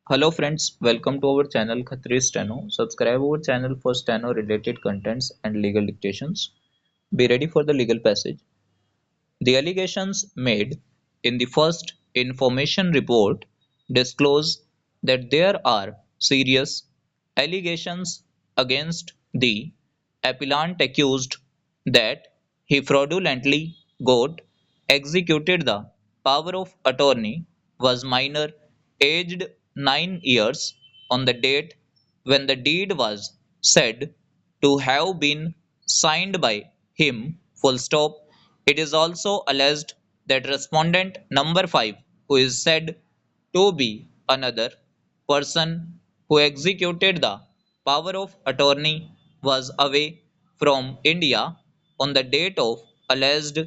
Hello friends, welcome to our channel Khatri Steno. Subscribe our channel for steno related contents and legal dictations. Be ready for the legal passage. The allegations made in the first information report disclose that there are serious allegations against the appellant accused that he fraudulently got executed the power of attorney, was minor, aged 9 years on the date when the deed was said to have been signed by him, full stop. It is also alleged that respondent number 5, who is said to be another person who executed the power of attorney, was away from India on the date of alleged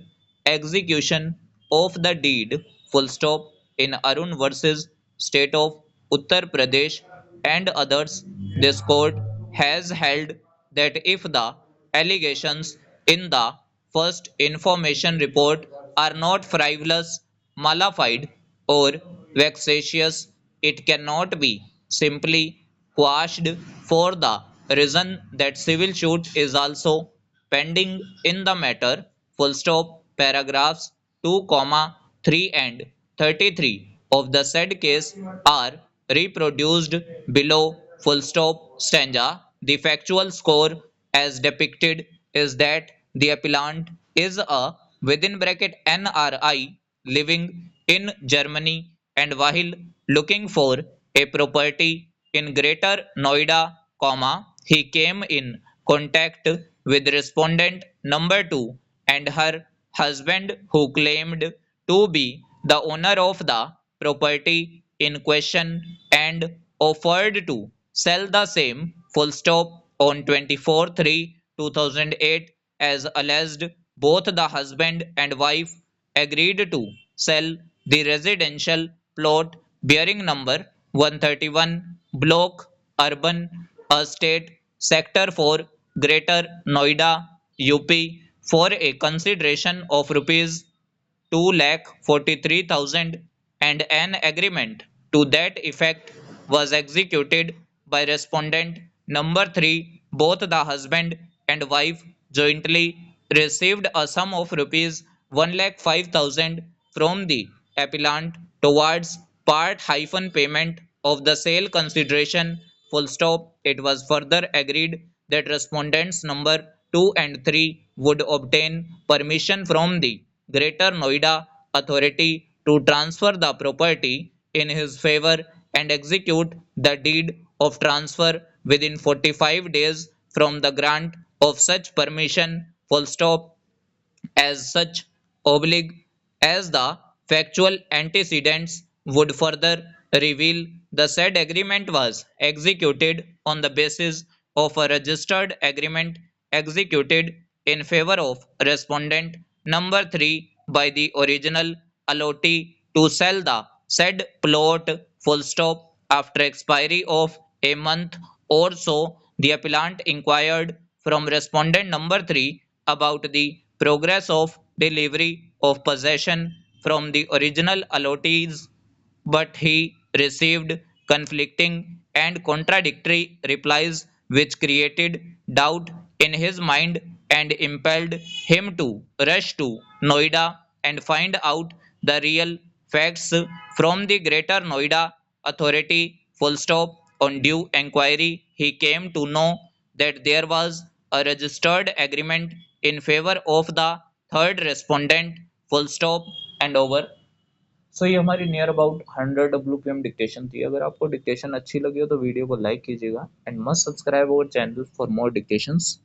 execution of the deed, full stop, in Arun versus State of Uttar Pradesh and others. This court has held that if the allegations in the first information report are not frivolous, malafide, or vexatious, it cannot be simply quashed for the reason that civil suit is also pending in the matter. Full stop. Paragraphs 2, 3 and 33 of the said case are reproduced below. Full stop. Stanza. The factual score as depicted is that the appellant is a within bracket NRI living in Germany, and while looking for a property in Greater Noida, he came in contact with respondent number 2 and her husband, who claimed to be the owner of the property in question and offered to sell the same, full stop, on 24/3/2008. As alleged, both the husband and wife agreed to sell the residential plot bearing number 131, block urban estate, sector 4, Greater Noida, UP, for a consideration of rupees 2,43,000, and an agreement to that effect was executed by respondent number 3. Both the husband and wife jointly received a sum of rupees 1,05,000 from the appellant towards part hyphen payment of the sale consideration, full stop. It was further agreed that respondents number 2 and 3 would obtain permission from the Greater Noida Authority to transfer the property in his favor and execute the deed of transfer within 45 days from the grant of such permission, full stop. As such, oblique as the factual antecedents would further reveal, the said agreement was executed on the basis of a registered agreement executed in favor of respondent number 3 by the original allottee to sell the said plot, full stop. After expiry of a month or so, the appellant inquired from respondent number 3 about the progress of delivery of possession from the original allottees, but he received conflicting and contradictory replies, which created doubt in his mind and impelled him to rush to Noida and find out the real facts from the Greater Noida Authority, full stop. On due inquiry, he came to know that there was a registered agreement in favor of the third respondent, full stop, and over. सो ये हमारी near about 100 WPM dictation थी। अगर आपको dictation अच्छी लगी हो तो video को लाइक कीजिएगा and must subscribe our channel for more dictations.